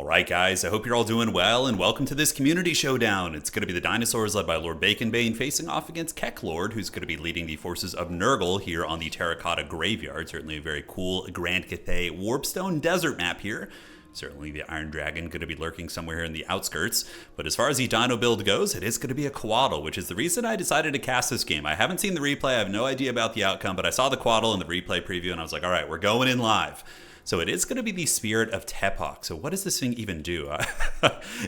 Alright guys, I hope you're all doing well, and welcome to this community showdown. It's going to be the dinosaurs led by Lord Baconbane facing off against Keklord, who's going to be leading the forces of Nurgle here on the Terracotta Graveyard. Certainly a very cool Grand Cathay Warpstone Desert map here. Certainly the Iron Dragon going to be lurking somewhere here in the outskirts. But as far as the dino build goes, it is going to be a Quaddle, which is the reason I decided to cast this game. I haven't seen the replay, I have no idea about the outcome, but I saw the Quaddle in the replay preview and I was like, alright, we're going in live. So it is going to be the Spirit of Tepok. So what does this thing even do?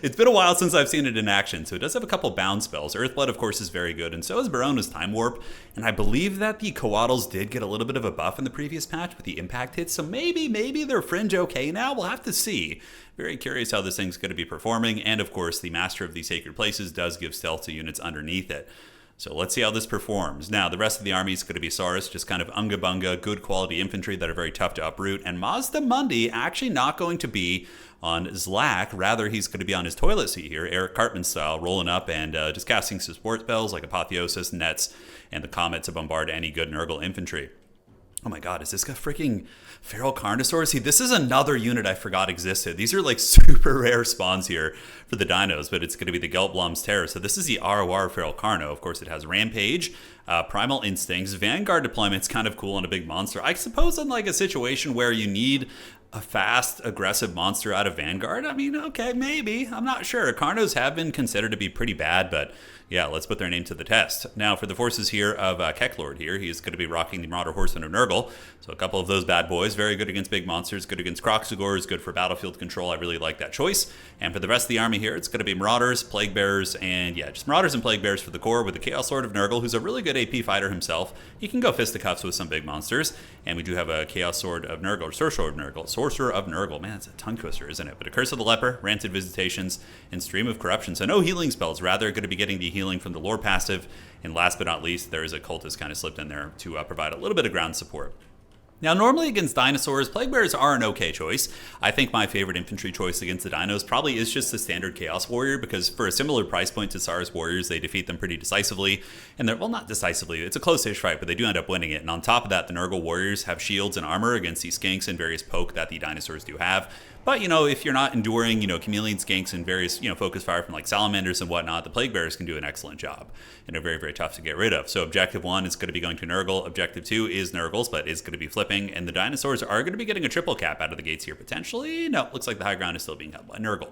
It's been a while since I've seen it in action. So it does have a couple bound spells. Earthblood, of course, is very good. And so is Barona's Time Warp. And I believe that the Quaddles did get a little bit of a buff in the previous patch with the impact hits. So maybe they're fringe okay now. We'll have to see. Very curious how this thing's going to be performing. And of course, the Master of the Sacred Places does give stealth to units underneath it. So let's see how this performs. Now, the rest of the army is going to be Saurus, just kind of unga bunga, good quality infantry that are very tough to uproot. And Mazda Mundi actually not going to be on Zlak. Rather, he's going to be on his toilet seat here, Eric Cartman style, rolling up and just casting some support spells like Apotheosis, Nets, and the Comet to bombard any good Nurgle infantry. Oh my god, is this guy freaking Feral Carnosaur? See, this is another unit I forgot existed. These are like super rare spawns here for the dinos, but it's going to be the Geltblöm's Terror. So this is the ROR Feral Carno. Of course, it has Rampage, Primal Instincts, Vanguard deployment's kind of cool on a big monster. I suppose in like a situation where you need a fast, aggressive monster out of Vanguard, I mean, okay, maybe. I'm not sure. Carnos have been considered to be pretty bad, but yeah, let's put their name to the test. Now, for the forces here of Keklord here, he is going to be rocking the Marauder Horseman of Nurgle. So a couple of those bad boys, very good against big monsters, good against Kroxigors, good for battlefield control. I really like that choice. And for the rest of the army here, it's going to be Marauders, Plague Bearers, and yeah, just Marauders and Plague Bearers for the core with the Chaos Lord of Nurgle, who's a really good AP fighter himself. He can go fisticuffs with some big monsters. And we do have a Chaos Sword of Nurgle, or Sorcerer of Nurgle. Man, it's a tongue twister, isn't it? But a Curse of the Leper, Rancid Visitations, and Stream of Corruption. So no healing spells, rather going to be getting the healing from the lore passive. And last but not least, there is a Cultist kind of slipped in there to provide a little bit of ground support. Now, normally against dinosaurs, Plague Bearers are an okay choice. I think my favorite infantry choice against the dinos probably is just the standard Chaos Warrior, because for a similar price point to Saurus Warriors, they defeat them pretty decisively. And they're, well, not decisively, it's a close-ish fight, but they do end up winning it. And on top of that, the Nurgle Warriors have shields and armor against these skinks and various poke that the dinosaurs do have. But, you know, if you're not enduring, chameleon skinks and various, focus fire from like salamanders and whatnot, the Plague Bearers can do an excellent job. And they're very, very tough to get rid of. So objective 1 is going to be going to Nurgle. Objective 2 is Nurgle's, but is going to be flipping. And the dinosaurs are going to be getting a triple cap out of the gates here, potentially. No, looks like the high ground is still being held by Nurgle.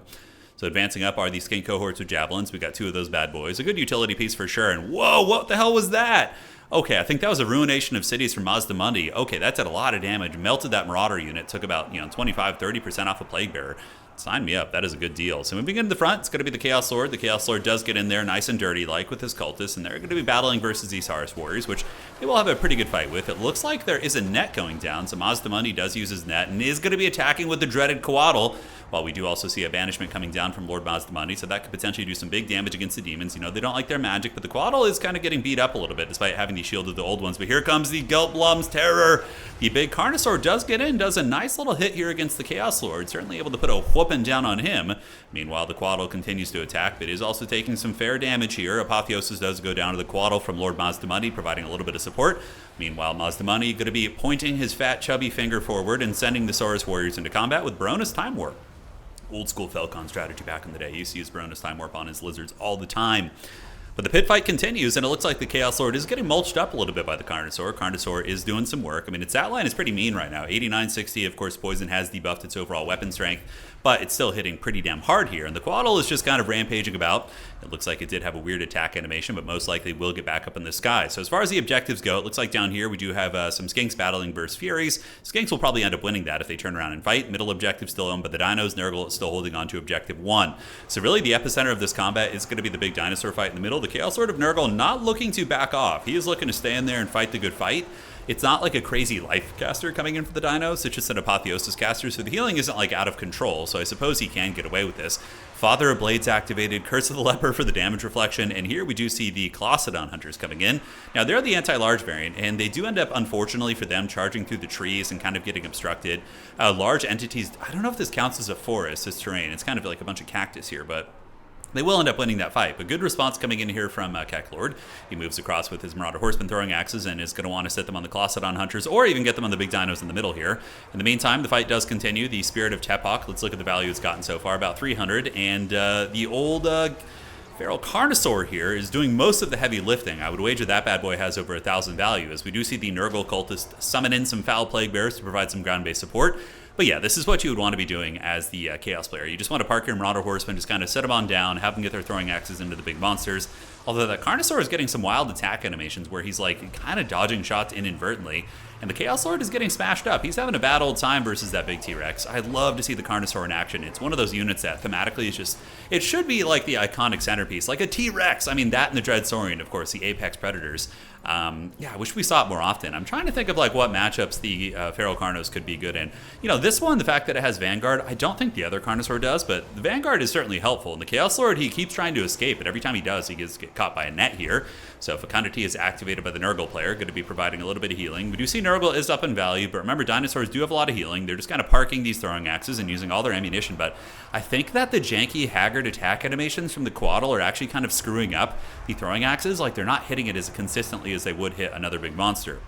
So advancing up are these skink cohorts with javelins. We got 2 of those bad boys. A good utility piece for sure. And whoa, what the hell was that? Okay, I think that was a Ruination of Cities from Mazda Mundi. Okay, that did a lot of damage. Melted that Marauder unit. Took about, 25-30% off a Plague Bearer. Sign me up. That is a good deal. So moving into the front, it's going to be the Chaos Lord. The Chaos Lord does get in there nice and dirty, like with his Cultists, and they're going to be battling versus these Saurus Warriors, which they will have a pretty good fight with. It looks like there is a net going down, so Mazda Mundi does use his net and is going to be attacking with the dreaded Quaddle, while we do also see a banishment coming down from Lord Mazda Mundi, so that could potentially do some big damage against the demons. They don't like their magic, but the Quaddle is kind of getting beat up a little bit, despite having the shield of the old ones. But here comes the Geltblöm's Terror. The big Carnosaur does get in, does a nice little hit here against the Chaos Lord, certainly able to put a whooping down on him. Meanwhile, the Quaddle continues to attack, but is also taking some fair damage here. Apotheosis does go down to the Quaddle from Lord Mazda Mundi, providing a little bit of support. Meanwhile, Mazda Mundi going to be pointing his fat, chubby finger forward and sending the Saurus Warriors into combat with Barona's Time Warp. Old school Falcon strategy back in the day. He used to use Barona's Time Warp on his lizards all the time. But the pit fight continues, and it looks like the Chaos Lord is getting mulched up a little bit by the Carnosaur. Carnosaur is doing some work. I mean, its stat line is pretty mean right now. 89-60, of course, Poison has debuffed its overall weapon strength, but it's still hitting pretty damn hard here. And the Quaddle is just kind of rampaging about. It looks like it did have a weird attack animation, but most likely will get back up in the sky. So as far as the objectives go, it looks like down here we do have some Skinks battling versus Furies. Skinks will probably end up winning that if they turn around and fight. Middle objective still owned by the Dinos. Nurgle is still holding on to objective 1. So really the epicenter of this combat is going to be the big dinosaur fight in the middle. The Chaos Lord of Nurgle not looking to back off. He is looking to stay in there and fight the good fight. It's not like a crazy life caster coming in for the dinos. It's just an Apotheosis caster, so the healing isn't like out of control, so I suppose he can get away with this. Father of Blades activated, Curse of the Leper for the damage reflection, and here we do see the Colossodon Hunters coming in. Now, they're the anti-large variant, and they do end up, unfortunately for them, charging through the trees and kind of getting obstructed. Large entities, I don't know if this counts as a forest, this terrain. It's kind of like a bunch of cactus here, but they will end up winning that fight. But good response coming in here from Keklord. He moves across with his Marauder Horsemen throwing axes and is going to want to set them on the Colossadon Hunters or even get them on the big dinos in the middle here. In the meantime, the fight does continue. The Spirit of Tepok, let's look at the value it's gotten so far, about 300. And the old Feral Carnosaur here is doing most of the heavy lifting. I would wager that bad boy has over 1,000 value, as we do see the Nurgle Cultist summon in some Foul Plague Bears to provide some ground-based support. But yeah, this is what you would want to be doing as the Chaos player. You just want to park your Marauder Horsemen, just kind of set them on down, have them get their throwing axes into the big monsters. Although the Carnosaur is getting some wild attack animations where he's like kind of dodging shots inadvertently. And the Chaos Lord is getting smashed up. He's having a bad old time versus that big T-Rex. I'd love to see the Carnosaur in action. It's one of those units that thematically is just, it should be like the iconic centerpiece, like a T-Rex. I mean, that and the Dreadsaurian, of course, the Apex Predators. Yeah, I wish we saw it more often. I'm trying to think of like what matchups the Feral Carnos could be good in. You know, this one, the fact that it has Vanguard, I don't think the other Carnosaur does, but the Vanguard is certainly helpful. And the Chaos Lord, he keeps trying to escape, but every time he does, he gets caught by a net here. So Fecundity is activated by the Nurgle player, going to be providing a little bit of healing. We do see Nurgle is up in value, but remember, dinosaurs do have a lot of healing. They're just kind of parking these throwing axes and using all their ammunition, but I think that the janky Haggard attack animations from the Quaddle are actually kind of screwing up the throwing axes. Like, they're not hitting it as consistently as they would hit another big monster.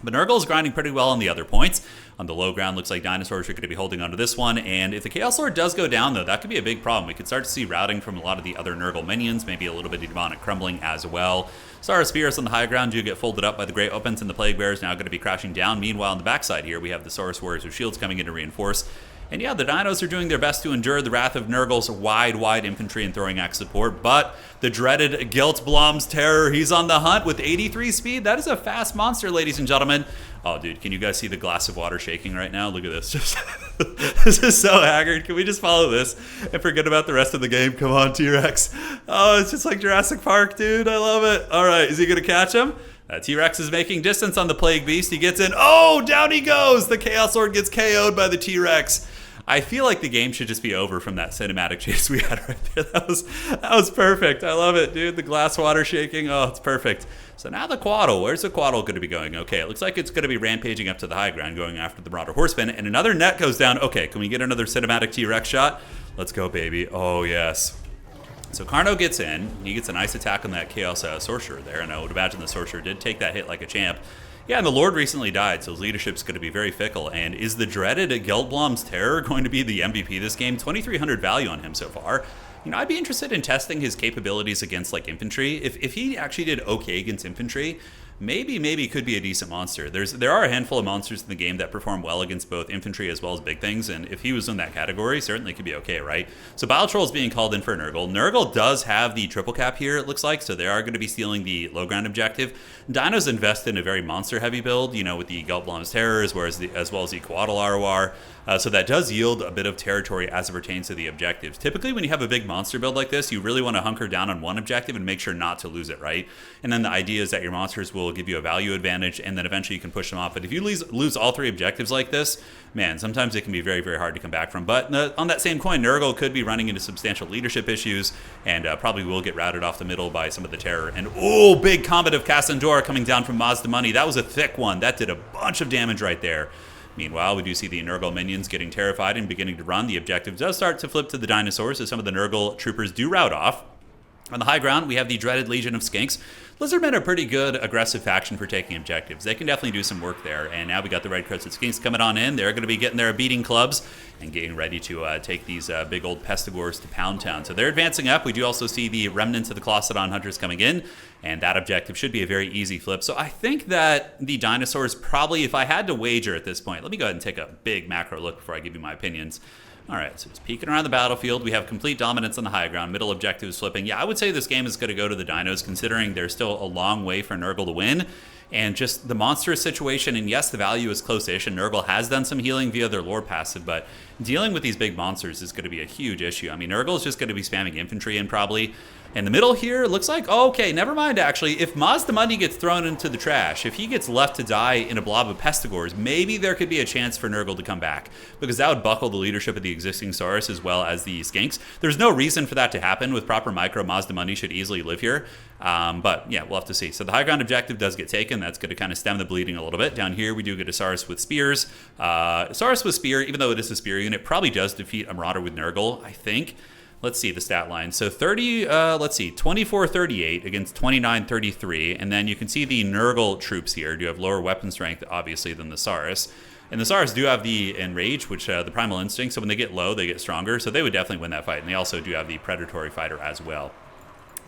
But Nurgle is grinding pretty well on the other points. On the low ground, looks like dinosaurs are going to be holding onto this one. And if the Chaos Lord does go down, though, that could be a big problem. We could start to see routing from a lot of the other Nurgle minions, maybe a little bit of demonic crumbling as well. Saurus Spears on the high ground do get folded up by the Great Opens, and the Plague Bears now going to be crashing down. Meanwhile, on the backside here, we have the Saurus Warriors with shields coming in to reinforce. And yeah, the dinos are doing their best to endure the wrath of Nurgle's wide infantry and throwing axe support, but the dreaded Geltblöm's Terror, he's on the hunt with 83 speed. That is a fast monster, ladies and gentlemen. Oh, dude, can you guys see the glass of water shaking right now? Look at this. Just this is so haggard. Can we just follow this and forget about the rest of the game? Come on, T-Rex. Oh, it's just like Jurassic Park, dude. I love it. All right, is he going to catch him? T-Rex is making distance on the Plague Beast. He gets in. Oh, down he goes. The Chaos Lord gets KO'd by the T-Rex. I feel like the game should just be over from that cinematic chase we had right there. That was perfect. I love it, dude. The glass water shaking. Oh, it's perfect. So now the Quaddle. Where's the Quaddle going to be going? Okay, it looks like it's going to be rampaging up to the high ground, going after the Marauder Horseman. And another net goes down. Okay, can we get another cinematic T-Rex shot? Let's go, baby. Oh, yes. So Carno gets in. He gets a nice attack on that Chaos Sorcerer there. And I would imagine the Sorcerer did take that hit like a champ. Yeah, and the Lord recently died, so his leadership's going to be very fickle. And is the dreaded Geltblöm's Terror going to be the MVP this game? 2,300 value on him so far. You know, I'd be interested in testing his capabilities against, like, infantry. If he actually did okay against infantry, maybe could be a decent monster. There are a handful of monsters in the game that perform well against both infantry as well as big things, and if he was in that category, certainly could be okay, right? So Bile Troll is being called in for Nurgle. Nurgle does have the triple cap here, it looks like, so they are going to be stealing the low ground objective. Dinos invest in a very monster-heavy build, you know, with the Geltblöm's Terrors, as well as the Quaddle ROR. So that does yield a bit of territory as it pertains to the objectives. Typically, when you have a big monster build like this, you really want to hunker down on one objective and make sure not to lose it, right? And then the idea is that your monsters will give you a value advantage, and then eventually you can push them off. But if you lose all three objectives like this, man, sometimes it can be very, very hard to come back from. But on that same coin, Nurgle could be running into substantial leadership issues, and probably will get routed off the middle by some of the Terror. And oh, big combat of Cassandora coming down from Mazdamoney. That was a thick one. That did a bunch of damage right there. Meanwhile, we do see the Nurgle minions getting terrified and beginning to run. The objective does start to flip to the dinosaurs, as some of the Nurgle troopers do rout off. On the high ground, we have the dreaded Legion of Skinks. Lizardmen are a pretty good aggressive faction for taking objectives. They can definitely do some work there. And now we got the Red Crested Skinks coming on in. They're going to be getting their beating clubs and getting ready to take these big old Pestigores to Pound Town. So they're advancing up. We do also see the remnants of the Colossadon Hunters coming in. And that objective should be a very easy flip. So I think that the dinosaurs probably, if I had to wager at this point, let me go ahead and take a big macro look before I give you my opinions. All right, so it's peeking around the battlefield. We have complete dominance on the high ground. Middle objective is flipping. Yeah, I would say this game is going to go to the dinos, considering there's still a long way for Nurgle to win. And just the monstrous situation, and yes, the value is close-ish, and Nurgle has done some healing via their lore passive, but dealing with these big monsters is going to be a huge issue. I mean, Nurgle is just going to be spamming infantry in probably. In the middle here, looks like, oh, okay, never mind, actually. If Mazdamoney gets thrown into the trash, if he gets left to die in a blob of Pestigores, maybe there could be a chance for Nurgle to come back, because that would buckle the leadership of the existing Saurus as well as the Skinks. There's no reason for that to happen. With proper micro, Mazdamoney should easily live here. But yeah, we'll have to see. So the high ground objective does get taken. That's going to kind of stem the bleeding a little bit. Down here, we do get a Saurus with spears. Saurus with spear, even though it is a spear unit, probably does defeat a Marauder with Nurgle, I think. Let's see the stat line. So 24-38 against 29-33. And then you can see the Nurgle troops here do have lower weapon strength, obviously, than the Saurus. And the Saurus do have the Enrage, which the Primal Instinct, so when they get low, they get stronger. So they would definitely win that fight. And they also do have the Predatory Fighter as well.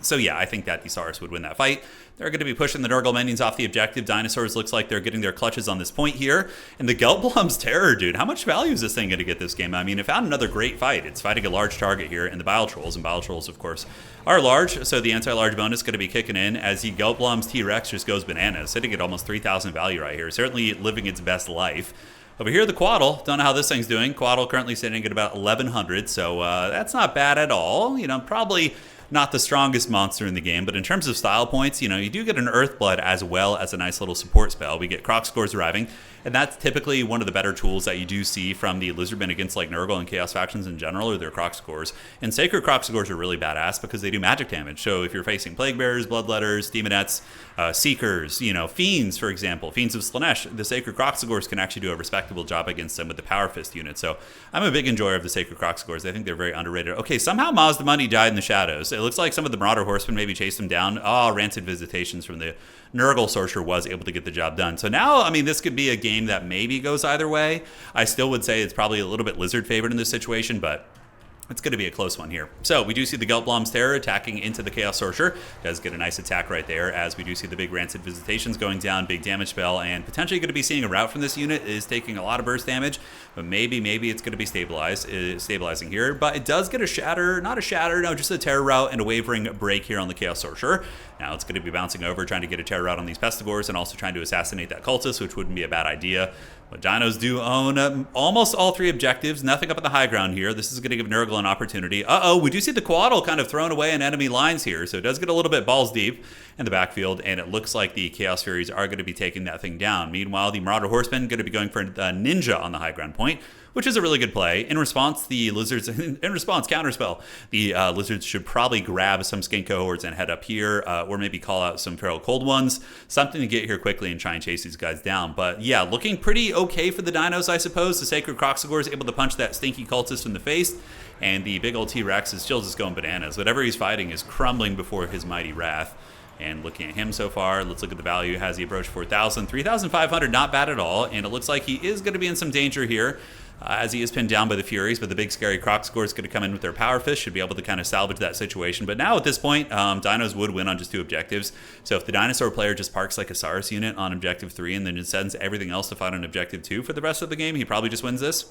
So yeah, I think that the Saurus would win that fight. They're going to be pushing the Nurgle minions off the objective. Dinosaurs looks like they're getting their clutches on this point here. And the Geltblöm's Terror, dude, how much value is this thing going to get this game? I mean, it found another great fight. It's fighting a large target here in the Bile Trolls. And Bile Trolls, of course, are large. So the anti-large bonus is going to be kicking in as the Geltblöm's T-Rex just goes bananas, sitting at almost 3,000 value right here. Certainly living its best life. Over here, the Quaddle, don't know how this thing's doing. Quaddle currently sitting at about 1,100, so that's not bad at all. You know, probably not the strongest monster in the game, but in terms of style points, you know, you do get an Earthblood as well as a nice little support spell. We get Croc Scores arriving, and that's typically one of the better tools that you do see from the Lizardmen against like Nurgle and Chaos factions in general, or their Croc Scores. And Sacred Croc Scores are really badass because they do magic damage. So if you're facing Plague Bearers, Bloodletters, Demonettes, Seekers, you know, Fiends, for example, Fiends of Slaanesh, the Sacred Croc Scores can actually do a respectable job against them with the Power Fist unit. So I'm a big enjoyer of the Sacred Croc Scores. I think they're very underrated. Okay, somehow Mazdamundi died in the shadows. It looks like some of the Marauder Horsemen maybe chased him down. Rancid Visitations from the Nurgle Sorcerer was able to get the job done. So now, I mean, this could be a game that maybe goes either way. I still would say it's probably a little bit Lizard favored in this situation, but it's going to be a close one here. So we do see the Geltblöm's Terror attacking into the Chaos Sorcerer. Does get a nice attack right there, as we do see the big Rancid Visitations going down, big damage spell, and potentially going to be seeing a rout from this unit. It is taking a lot of burst damage, but maybe it's going to be stabilizing here. But it does get a Shatter, not a Shatter, no, just a Terror rout and a Wavering Break here on the Chaos Sorcerer. Now it's going to be bouncing over, trying to get a Terror rout on these Pestigores, and also trying to assassinate that Cultist, which wouldn't be a bad idea. But Dinos do own almost all three objectives. Nothing up at the high ground here. This is going to give Nurgle an opportunity. We do see the Quaddle kind of thrown away in enemy lines here. So it does get a little bit balls deep in the backfield. And it looks like the Chaos Furies are going to be taking that thing down. Meanwhile, the Marauder Horsemen going to be going for a Ninja on the high ground point, which is a really good play. In response, the Lizards, counterspell. The Lizards should probably grab some Skink cohorts and head up here, or maybe call out some Feral Cold ones. Something to get here quickly and try and chase these guys down. But yeah, looking pretty okay for the Dinos, I suppose. The Sacred Croxagore is able to punch that stinky cultist in the face, and the big old T-Rex is still just going bananas. Whatever he's fighting is crumbling before his mighty wrath. And looking at him so far, let's look at the value. Has he approached 4,000? 3,500, not bad at all. And it looks like he is going to be in some danger here, as he is pinned down by the Furies, but the big scary Croc Score is going to come in with their Power Fist, should be able to kind of salvage that situation. But now at this point, Dinos would win on just 2 objectives. So if the Dinosaur player just parks like a Saurus unit on Objective 3 and then just sends everything else to fight on Objective 2 for the rest of the game, he probably just wins this.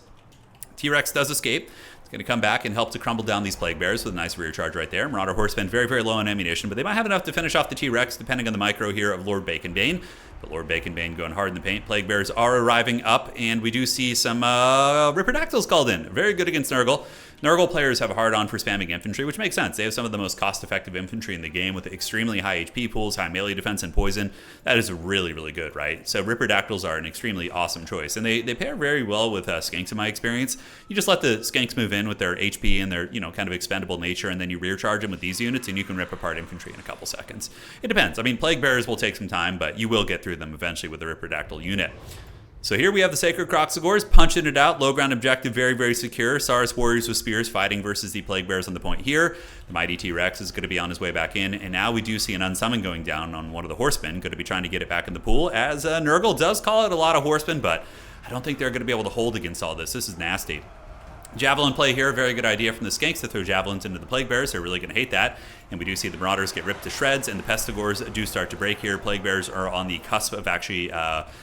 T-Rex does escape. It's going to come back and help to crumble down these Plague Bears with a nice rear charge right there. Marauder Horsemen very, very low on ammunition, but they might have enough to finish off the T-Rex, depending on the micro here of Lord Baconbane. But Lord Baconbane going hard in the paint. Plague Bears are arriving up, and we do see some Ripperdactyls called in. Very good against Nurgle. Nurgle players have a hard-on for spamming infantry, which makes sense. They have some of the most cost-effective infantry in the game with extremely high HP pools, high melee defense, and poison. That is really, really good, right? So Ripperdactyls are an extremely awesome choice, and they pair very well with Skanks in my experience. You just let the Skanks move in with their HP and their, kind of expendable nature, and then you rear charge them with these units, and you can rip apart infantry in a couple seconds. It depends. I mean, Plague Bearers will take some time, but you will get through them eventually with the Ripperdactyl unit. So here we have the Sacred Croxagores punching it out. Low ground objective, very, very secure. Saurus Warriors with Spears fighting versus the Plague Bears on the point here. The Mighty T-Rex is going to be on his way back in. And now we do see an Unsummon going down on one of the Horsemen. Going to be trying to get it back in the pool, as Nurgle does call it a lot of Horsemen, but I don't think they're going to be able to hold against all this. This is nasty. Javelin play here, very good idea from the Skanks to throw Javelins into the Plague Bears. They're really going to hate that. And we do see the Marauders get ripped to shreds, and the Pestigores do start to break here. Plague Bears are on the cusp of actually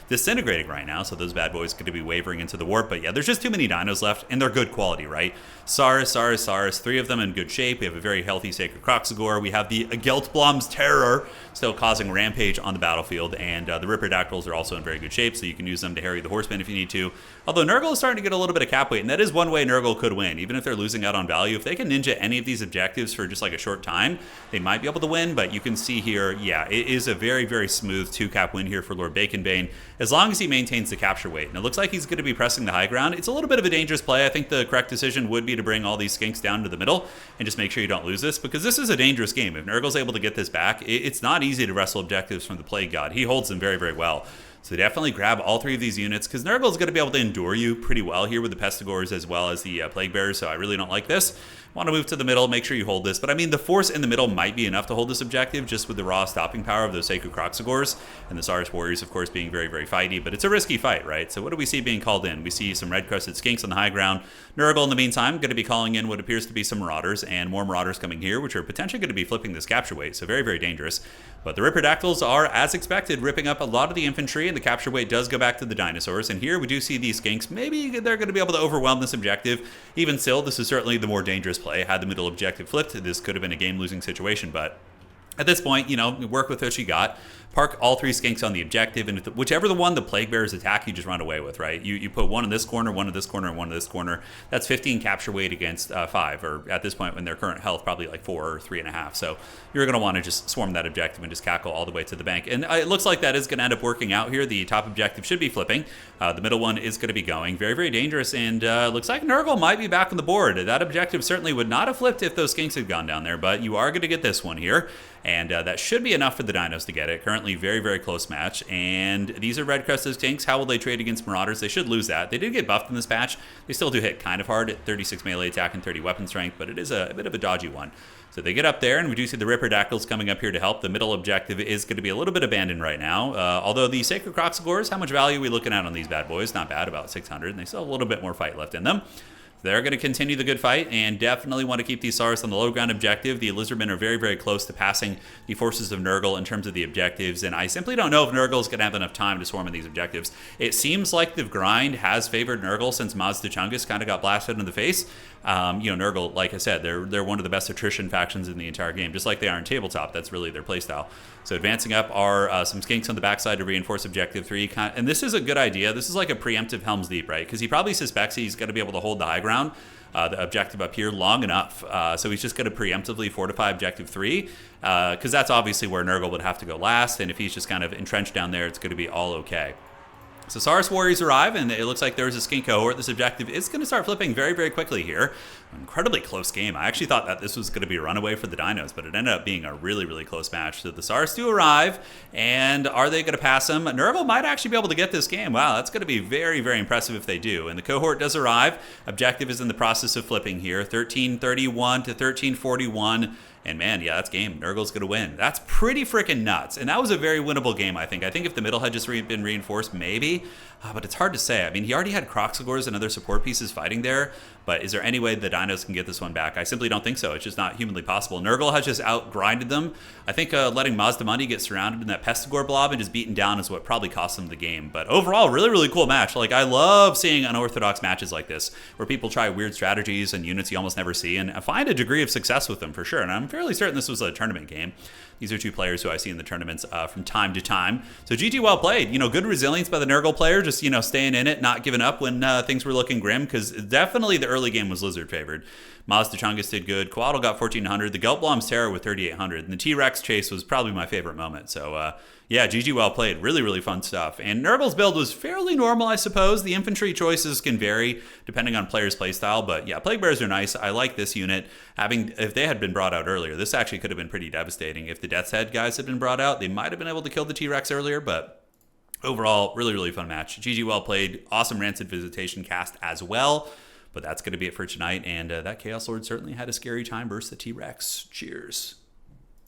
disintegrating right now, so those bad boys are going to be wavering into the warp. But yeah, there's just too many dinos left, and they're good quality, right? Saurus, 3 of them in good shape. We have a very healthy Sacred Croxagore. We have the Geltblöm's Terror still causing rampage on the battlefield, and the Ripperdactyls are also in very good shape, so you can use them to harry the Horsemen if you need to. Although Nurgle is starting to get a little bit of cap weight, and that is one way Nurgle could win, even if they're losing out on value. If they can ninja any of these objectives for just like a short time, they might be able to win. But you can see here, yeah, it is a very, very smooth 2-cap win here for Lord Baconbane, as long as he maintains the capture weight. And it looks like he's going to be pressing the high ground. It's a little bit of a dangerous play. I think the correct decision would be to bring all these Skinks down to the middle and just make sure you don't lose this, because this is a dangerous game. If Nurgle's able to get this back, it's not easy to wrestle objectives from the Plague God. He holds them very, very well. So definitely grab all 3 of these units, because Nurgle is going to be able to endure you pretty well here with the Pestigores as well as the Plague Bearers, so I really don't like this. Want to move to the middle, make sure you hold this. But I mean, the force in the middle might be enough to hold this objective, just with the raw stopping power of those Sacred Kroxigors, and the Saurus Warriors, of course, being very, very fighty. But it's a risky fight, right? So what do we see being called in? We see some red-crested skinks on the high ground. Nurgle, in the meantime, going to be calling in what appears to be some Marauders, and more Marauders coming here, which are potentially going to be flipping this capture weight, so very, very dangerous. But the Ripperdactyls are, as expected, ripping up a lot of the infantry, and the capture weight does go back to the dinosaurs. And here we do see these skinks. Maybe they're going to be able to overwhelm this objective. Even still, this is certainly the more dangerous play. Had the middle objective flipped, this could have been a game-losing situation, but at this point, you know, work with what you got. Park all 3 skinks on the objective, and whichever the one the Plague Bearers attack, you just run away with, right? You put one in this corner, one in this corner, and one in this corner. That's 15 capture weight against 5, or at this point, when their current health, probably like 4 or 3.5. So you're going to want to just swarm that objective and just cackle all the way to the bank. And it looks like that is going to end up working out here. The top objective should be flipping. The middle one is going to be going. Very, very dangerous, and looks like Nurgle might be back on the board. That objective certainly would not have flipped if those skinks had gone down there, but you are going to get this one here. And that should be enough for the dinos to get it. Currently very, very close match. And these are red-crested skinks. How will they trade against Marauders? They should lose that. They did get buffed in this patch. They still do hit kind of hard at 36 melee attack and 30 weapon strength, but it is a bit of a dodgy one. So they get up there, and we do see the Ripperdactyls coming up here to help. The middle objective is going to be a little bit abandoned right now. Although the Sacred Kroxigors, how much value are we looking at on these bad boys? Not bad, about 600, and they still have a little bit more fight left in them. They're going to continue the good fight and definitely want to keep these Saurus on the low ground objective. The Lizardmen are very, very close to passing the forces of Nurgle in terms of the objectives, and I simply don't know if Nurgle is going to have enough time to swarm in these objectives. It seems like the grind has favored Nurgle since Maz de Chungus kind of got blasted in the face. You know, Nurgle, like I said, they're one of the best attrition factions in the entire game, just like they are in tabletop. That's really their playstyle. So advancing up are some skinks on the backside to reinforce objective 3. And this is a good idea. This is like a preemptive Helm's Deep, right? Because he probably suspects he's going to be able to hold the high ground, the objective up here, long enough. So he's just going to preemptively fortify objective 3, because that's obviously where Nurgle would have to go last. And if he's just kind of entrenched down there, it's going to be all okay. So Saurus Warriors arrive, and it looks like there's a skink cohort. This objective is going to start flipping very, very quickly here. Incredibly close game. I actually thought that this was going to be a runaway for the dinos, but it ended up being a really, really close match. So the Saurus do arrive, and are they going to pass them? Nurgle might actually be able to get this game. Wow, that's going to be very, very impressive if they do. And the cohort does arrive. Objective is in the process of flipping here. 1331 to 1341. And man, yeah, that's game. Nurgle's going to win. That's pretty freaking nuts. And that was a very winnable game, I think. I think if the middle had just been reinforced, maybe. But it's hard to say. I mean, he already had Kroxigors and other support pieces fighting there. But is there any way the dinos can get this one back? I simply don't think so. It's just not humanly possible. Nurgle has just out-grinded them. I think letting Mazdamundi get surrounded in that Pestigore blob and just beaten down is what probably cost them the game. But overall, really, really cool match. Like, I love seeing unorthodox matches like this, where people try weird strategies and units you almost never see, and find a degree of success with them, for sure. And I'm fairly certain this was a tournament game. These are two players who I see in the tournaments from time to time. So GG, well played. You know, good resilience by the Nurgle player, just, you know, staying in it, not giving up when things were looking grim, because definitely the early game was Lizard favored. Maz de Chungus did good. Coatl got 1,400. The Geltblöm's Terror with 3,800. And the T-Rex chase was probably my favorite moment. So, yeah, GG, well played. Really, really fun stuff. And Nurgle's build was fairly normal, I suppose. The infantry choices can vary depending on players' playstyle. But, yeah, Plague Bears are nice. I like this unit. If they had been brought out earlier, this actually could have been pretty devastating. If the Death's Head guys had been brought out, they might have been able to kill the T-Rex earlier. But overall, really, really fun match. GG, well played. Awesome Rancid Visitation cast as well. But that's going to be it for tonight. And that Chaos Lord certainly had a scary time versus the T-Rex. Cheers.